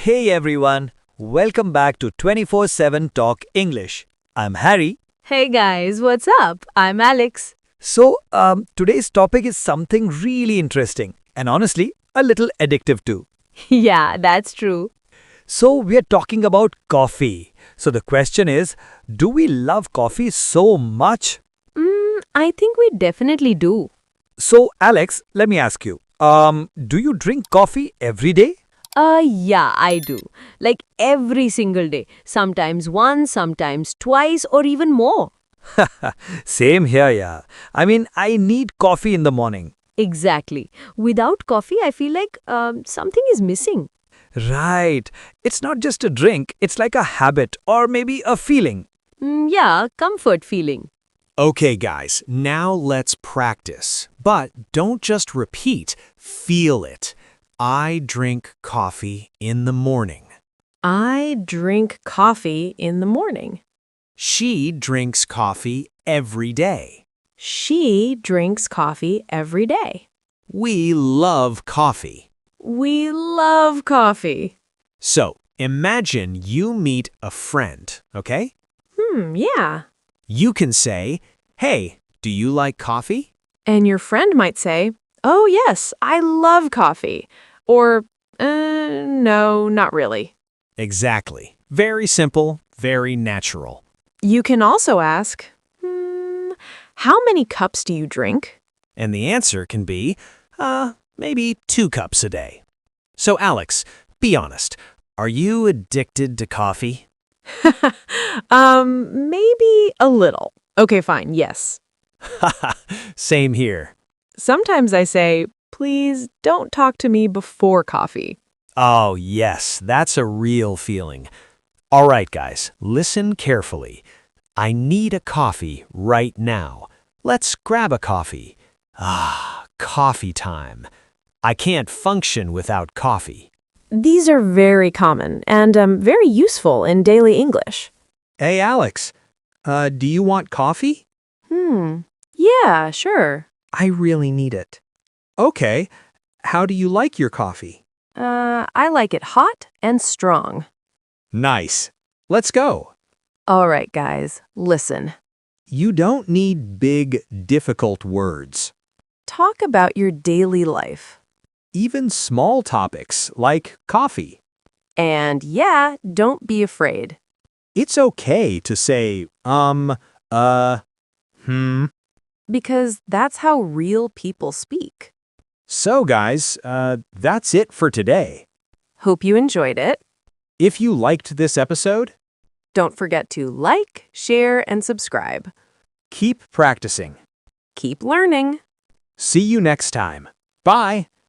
Hey everyone, welcome back to 24/7 Talk English. I'm Harry. Hey guys, what's up? I'm Alex. Today's topic is something really interesting and honestly a little addictive too. Yeah, that's true. So, we are talking about coffee. So, the question is, do we love coffee so much? I think we definitely do. So, Alex, let me ask you, do you drink coffee every day? Yeah, I do. Like every single day. Sometimes once, sometimes twice, or even more. Same here, yeah. I need coffee in the morning. Exactly. Without coffee, I feel like something is missing. Right. It's not just a drink, it's like a habit or maybe a feeling. Yeah, comfort feeling. Okay, guys, now let's practice. But don't just repeat, feel it. I drink coffee in the morning. I drink coffee in the morning. She drinks coffee every day. She drinks coffee every day. We love coffee. We love coffee. So, imagine you meet a friend, okay? Yeah. You can say, "Hey, do you like coffee?" And your friend might say, "Oh, yes, I love coffee." Or, no, not really. Exactly. Very simple, very natural. You can also ask, how many cups do you drink? And the answer can be, maybe 2 cups a day. So, Alex, be honest. Are you addicted to coffee? Maybe a little. Okay, fine, yes. Same here. Sometimes I say, please don't talk to me before coffee. Oh, yes, that's a real feeling. All right, guys, listen carefully. I need a coffee right now. Let's grab a coffee. Ah, coffee time. I can't function without coffee. These are very common and very useful in daily English. Hey, Alex, do you want coffee? Yeah, sure. I really need it. Okay, how do you like your coffee? I like it hot and strong. Nice. Let's go. All right, guys, listen. You don't need big, difficult words. Talk about your daily life. Even small topics like coffee. And yeah, don't be afraid. It's okay to say, Because that's how real people speak. So, guys, that's it for today. Hope you enjoyed it. If you liked this episode, Don't forget to like, share, and subscribe. keep practicing. Keep learning. See you next time. Bye.